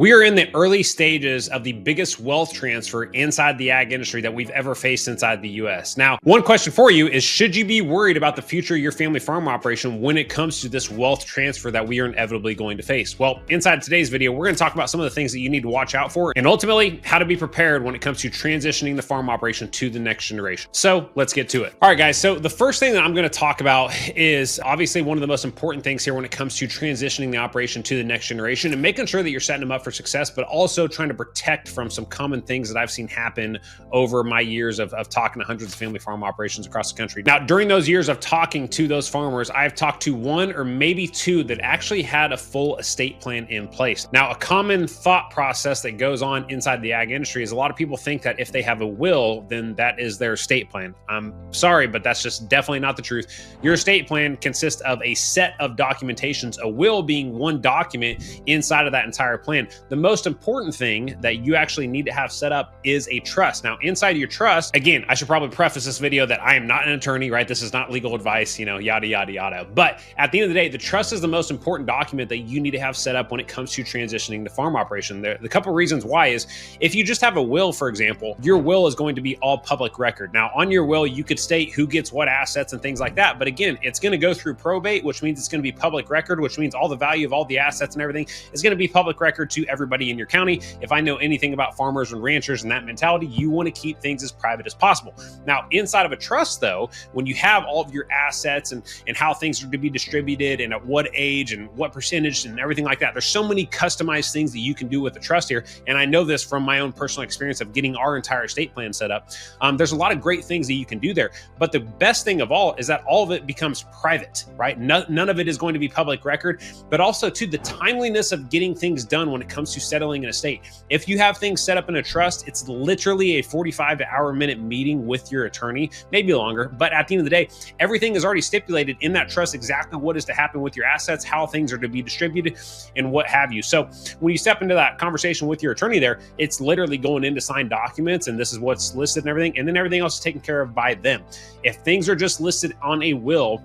We are in the early stages of the biggest wealth transfer inside the ag industry that we've ever faced inside the US. Now, one question for you is, should you be worried about the future of your family farm operation when it comes to this wealth transfer that we are inevitably going to face? Well, inside today's video, we're going to talk about some of the things that you need to watch out for and ultimately how to be prepared when it comes to transitioning the farm operation to the next generation. So let's get to it. All right, guys. So the first thing that I'm going to talk about is obviously one of the most important things here when it comes to transitioning the operation to the next generation and making sure that you're setting them up for success, but also trying to protect from some common things that I've seen happen over my years of talking to hundreds of family farm operations across the country. Now, during those years of talking to those farmers, I've talked to one or maybe two that actually had a full estate plan in place. Now, a common thought process that goes on inside the ag industry is a lot of people think that if they have a will, then that is their estate plan. I'm sorry, but that's just definitely not the truth. Your estate plan consists of a set of documentations, a will being one document inside of that entire plan. The most important thing that you actually need to have set up is a trust. Now, inside of your trust, again, I should probably preface this video that I am not an attorney, right? This is not legal advice, yada, yada, yada. But at the end of the day, the trust is the most important document that you need to have set up when it comes to transitioning the farm operation. The couple reasons why is if you just have a will, for example, your will is going to be all public record. Now, on your will, you could state who gets what assets and things like that. But again, it's going to go through probate, which means it's going to be public record, which means all the value of all the assets and everything is going to be public record to everybody in your county. If I know anything about farmers and ranchers and that mentality, you want to keep things as private as possible. Now, inside of a trust, though, when you have all of your assets and how things are to be distributed and at what age and what percentage and everything like that, there's so many customized things that you can do with the trust here. And I know this from my own personal experience of getting our entire estate plan set up. There's a lot of great things that you can do there. But the best thing of all is that all of it becomes private, right? None of it is going to be public record, but also to the timeliness of getting things done when it comes to settling an estate. If you have things set up in a trust, it's literally a 45 to hour minute meeting with your attorney, maybe longer. But at the end of the day, everything is already stipulated in that trust, exactly what is to happen with your assets, how things are to be distributed, and what have you. So when you step into that conversation with your attorney there, it's literally going in to sign documents, and this is what's listed and everything, and then everything else is taken care of by them. If things are just listed on a will,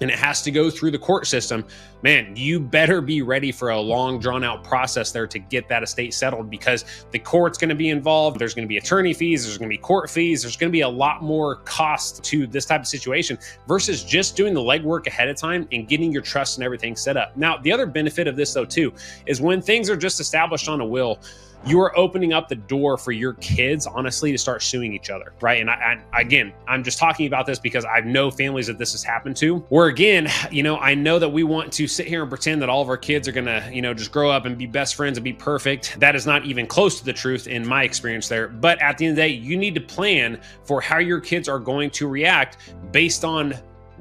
and it has to go through the court system, man, you better be ready for a long drawn out process there to get that estate settled, because the court's going to be involved. There's going to be attorney fees. There's going to be court fees. There's going to be a lot more cost to this type of situation versus just doing the legwork ahead of time and getting your trust and everything set up. Now, the other benefit of this though too, is when things are just established on a will, you are opening up the door for your kids, honestly, to start suing each other, right? And again, I'm just talking about this because I know families that this has happened to, where again, I know that we want to sit here and pretend that all of our kids are gonna, just grow up and be best friends and be perfect. That is not even close to the truth in my experience there. But at the end of the day, you need to plan for how your kids are going to react based on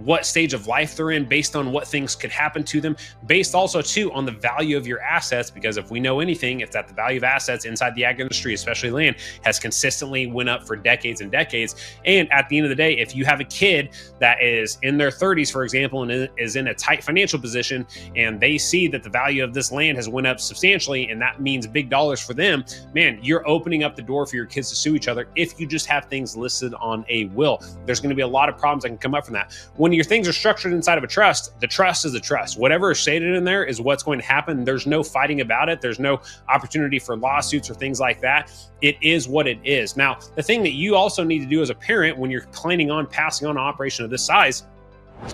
what stage of life they're in, based on what things could happen to them, based also too on the value of your assets. Because if we know anything, it's that the value of assets inside the ag industry, especially land, has consistently went up for decades and decades. And at the end of the day, if you have a kid that is in their 30s, for example, and is in a tight financial position, and they see that the value of this land has went up substantially, and that means big dollars for them, man, you're opening up the door for your kids to sue each other if you just have things listed on a will. There's going to be a lot of problems that can come up from that. When your things are structured inside of a trust, the trust is a trust. Whatever is stated in there is what's going to happen. There's no fighting about it. There's no opportunity for lawsuits or things like that. It is what it is. Now, the thing that you also need to do as a parent when you're planning on passing on an operation of this size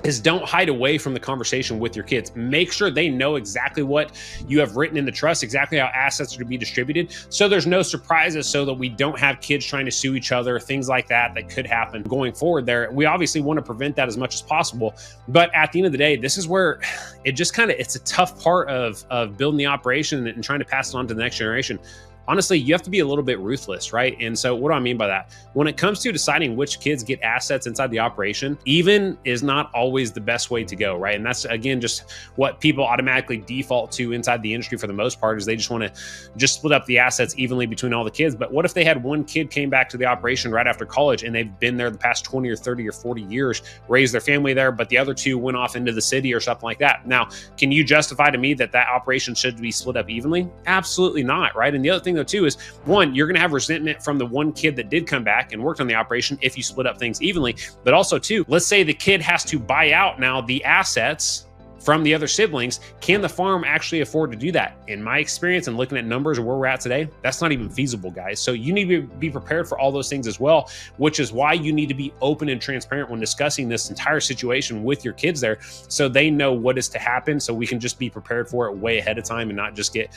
is don't hide away from the conversation with your kids. Make sure they know exactly what you have written in the trust, exactly how assets are to be distributed, so there's no surprises, so that we don't have kids trying to sue each other, things like that could happen going forward there. We obviously want to prevent that as much as possible. But at the end of the day, this is where it just it's a tough part of building the operation and trying to pass it on to the next generation. Honestly, you have to be a little bit ruthless, right? And so what do I mean by that? When it comes to deciding which kids get assets inside the operation, even is not always the best way to go, right? And that's, again, just what people automatically default to inside the industry for the most part, is they just want to just split up the assets evenly between all the kids. But what if they had one kid came back to the operation right after college and they've been there the past 20 or 30 or 40 years, raised their family there, but the other two went off into the city or something like that? Now, can you justify to me that operation should be split up evenly? Absolutely not, right? And the other thing though too is, one, you're going to have resentment from the one kid that did come back and worked on the operation if you split up things evenly. But also two, let's say the kid has to buy out now the assets from the other siblings. Can the farm actually afford to do that? In my experience and looking at numbers of where we're at today, that's not even feasible, guys. So you need to be prepared for all those things as well, which is why you need to be open and transparent when discussing this entire situation with your kids there, so they know what is to happen, so we can just be prepared for it way ahead of time and not just get,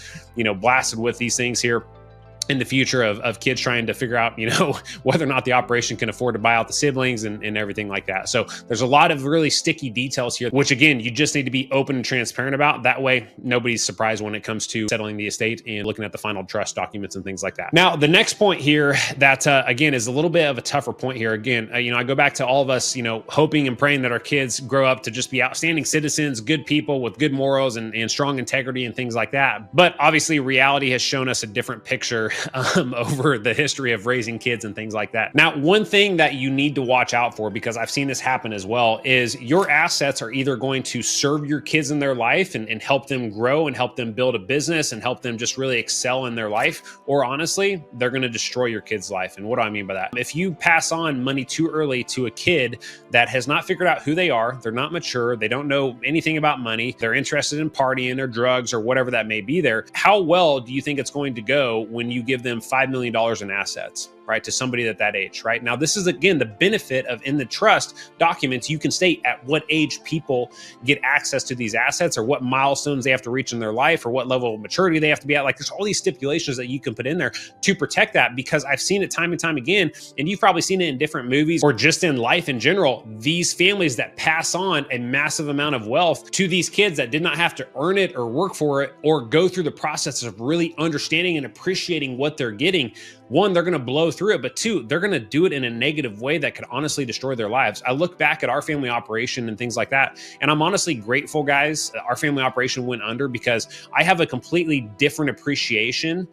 blasted with these things here in the future of kids trying to figure out, whether or not the operation can afford to buy out the siblings and everything like that. So there's a lot of really sticky details here, which again, you just need to be open and transparent about. That way, nobody's surprised when it comes to settling the estate and looking at the final trust documents and things like that. Now, the next point here that, again, is a little bit of a tougher point here. Again, I go back to all of us, hoping and praying that our kids grow up to just be outstanding citizens, good people with good morals and strong integrity and things like that. But obviously, reality has shown us a different picture over the history of raising kids and things like that. Now, one thing that you need to watch out for, because I've seen this happen as well, is your assets are either going to serve your kids in their life and help them grow and help them build a business and help them just really excel in their life, or honestly, they're going to destroy your kid's life. And what do I mean by that? If you pass on money too early to a kid that has not figured out who they are, they're not mature, they don't know anything about money, they're interested in partying or drugs or whatever that may be there, how well do you think it's going to go when you give them $5 million in assets, right, to somebody at that age, right? Now, this is, again, the benefit of in the trust documents, you can state at what age people get access to these assets or what milestones they have to reach in their life or what level of maturity they have to be at. Like, there's all these stipulations that you can put in there to protect that, because I've seen it time and time again, and you've probably seen it in different movies or just in life in general, these families that pass on a massive amount of wealth to these kids that did not have to earn it or work for it or go through the process of really understanding and appreciating what they're getting. One, they're going to blow through it, but two, they're going to do it in a negative way that could honestly destroy their lives. I look back at our family operation and things like that, and I'm honestly grateful, guys, that our family operation went under, because I have a completely different appreciation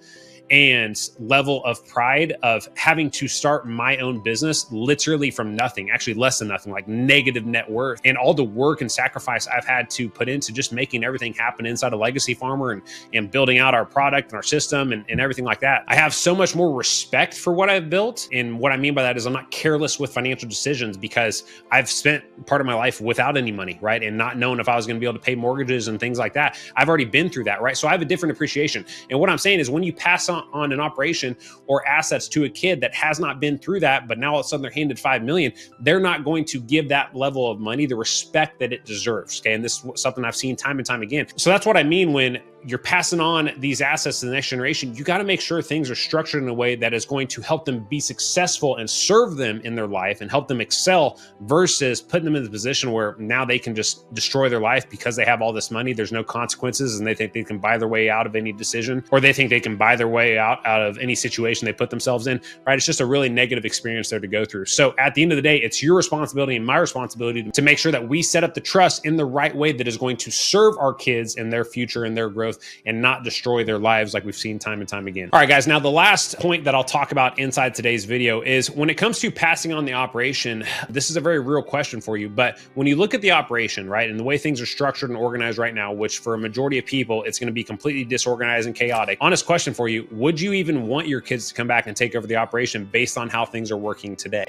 and level of pride of having to start my own business literally from nothing, actually less than nothing, like negative net worth, and all the work and sacrifice I've had to put into just making everything happen inside a legacy farmer and building out our product and our system and everything like that. I have so much more respect for what I've built. And what I mean by that is I'm not careless with financial decisions, because I've spent part of my life without any money, right? And not knowing if I was going to be able to pay mortgages and things like that. I've already been through that, right? So I have a different appreciation. And what I'm saying is, when you pass on an operation or assets to a kid that has not been through that, but now all of a sudden they're handed $5 million, they're not going to give that level of money the respect that it deserves. Okay. And this is something I've seen time and time again. So that's what I mean when you're passing on these assets to the next generation. You got to make sure things are structured in a way that is going to help them be successful and serve them in their life and help them excel, versus putting them in the position where now they can just destroy their life because they have all this money. There's no consequences and they think they can buy their way out of any decision, or they think they can buy their way out of any situation they put themselves in, right? It's just a really negative experience there to go through. So at the end of the day, it's your responsibility and my responsibility to make sure that we set up the trust in the right way that is going to serve our kids and their future and their growth, and not destroy their lives like we've seen time and time again. All right, guys, now the last point that I'll talk about inside today's video is when it comes to passing on the operation, this is a very real question for you, but when you look at the operation, right, and the way things are structured and organized right now, which for a majority of people, it's going to be completely disorganized and chaotic. Honest question for you, would you even want your kids to come back and take over the operation based on how things are working today?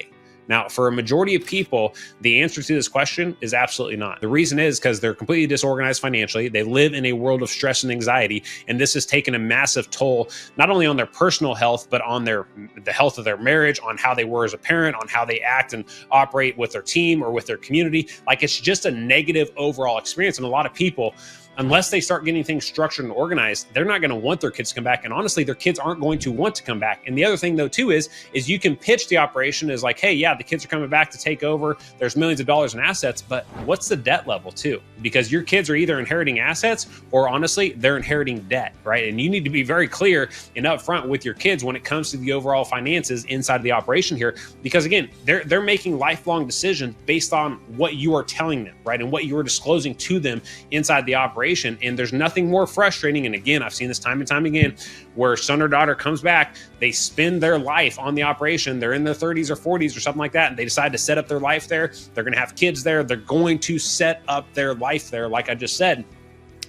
Now, for a majority of people, the answer to this question is absolutely not. The reason is because they're completely disorganized financially. They live in a world of stress and anxiety, and this has taken a massive toll, not only on their personal health, but on the health of their marriage, on how they were as a parent, on how they act and operate with their team or with their community. Like, it's just a negative overall experience. And a lot of people, unless they start getting things structured and organized, they're not going to want their kids to come back. And honestly, their kids aren't going to want to come back. And the other thing though, too, is you can pitch the operation as like, hey, yeah, the kids are coming back to take over. There's millions of dollars in assets, but what's the debt level too? Because your kids are either inheriting assets or honestly, they're inheriting debt, right? And you need to be very clear and upfront with your kids when it comes to the overall finances inside of the operation here. Because again, they're making lifelong decisions based on what you are telling them, right? And what you are disclosing to them inside the operation. And there's nothing more frustrating. And again, I've seen this time and time again, where son or daughter comes back, they spend their life on the operation. They're in their 30s or 40s or something like that. And they decide to set up their life there. They're going to have kids there. They're going to set up their life there, like I just said.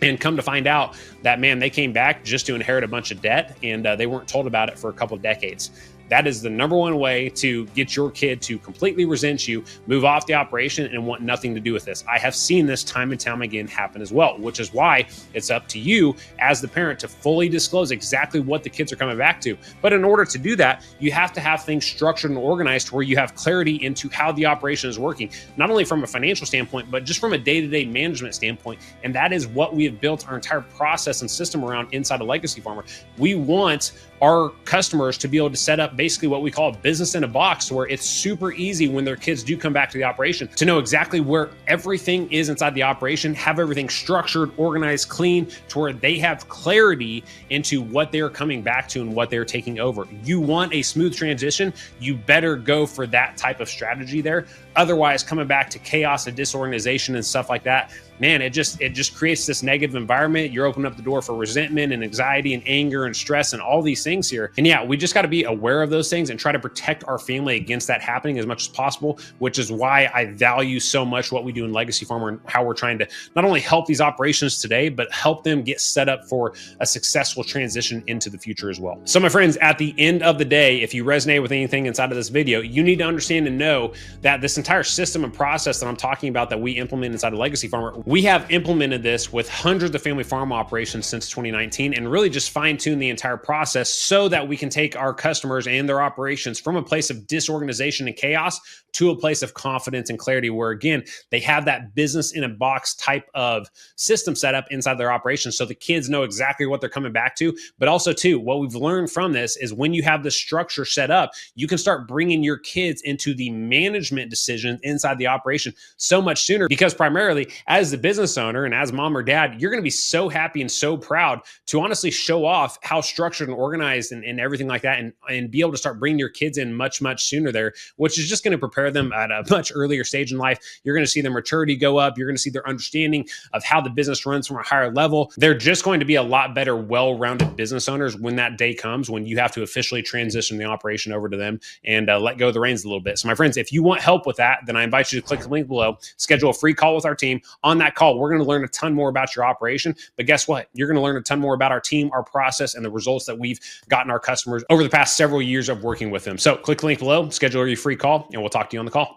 And come to find out that, man, they came back just to inherit a bunch of debt, and they weren't told about it for a couple of decades. that is the number one way to get your kid to completely resent you, move off the operation, and want nothing to do with this. I have seen this time and time again happen as well, which is why it's up to you as the parent to fully disclose exactly what the kids are coming back to. But in order to do that, you have to have things structured and organized where you have clarity into how the operation is working, not only from a financial standpoint, but just from a day-to-day management standpoint. And that is what we have built our entire process and system around inside of Legacy Farmer. We want our customers to be able to set up basically what we call a business in a box, where it's super easy when their kids do come back to the operation to know exactly where everything is inside the operation, have everything structured, organized, clean, to where they have clarity into what they're coming back to and what they're taking over. You want a smooth transition, you better go for that type of strategy there. Otherwise, coming back to chaos and disorganization and stuff like that, man, it just creates this negative environment. You're opening up the door for resentment and anxiety and anger and stress and all these things here. And yeah, we just got to be aware of those things and try to protect our family against that happening as much as possible, which is why I value so much what we do in Legacy Farmer and how we're trying to not only help these operations today, but help them get set up for a successful transition into the future as well. So my friends, at the end of the day, if you resonate with anything inside of this video, you need to understand and know that this entire system and process that I'm talking about that we implement inside of Legacy Farmer, we have implemented this with hundreds of family farm operations since 2019 and really just fine-tune the entire process so that we can take our customers and their operations from a place of disorganization and chaos to a place of confidence and clarity, where again, they have that business in a box type of system set up inside their operations so the kids know exactly what they're coming back to. But also too, what we've learned from this is when you have the structure set up, you can start bringing your kids into the management decisions inside the operation so much sooner, because primarily as the business owner and as mom or dad, you're going to be so happy and so proud to honestly show off how structured and organized and everything like that, and be able to start bringing your kids in much sooner there, which is just going to prepare them at a much earlier stage in life. You're going to see their maturity go up. You're going to see their understanding of how the business runs from a higher level. They're just going to be a lot better, well-rounded business owners when that day comes, when you have to officially transition the operation over to them and let go of the reins a little bit. So my friends, if you want help with that, then I invite you to click the link below, schedule a free call with our team. On that call, we're going to learn a ton more about your operation. But guess what? You're going to learn a ton more about our team, our process, and the results that we've gotten our customers over the past several years of working with them. So click the link below, schedule your free call, and we'll talk to you on the call.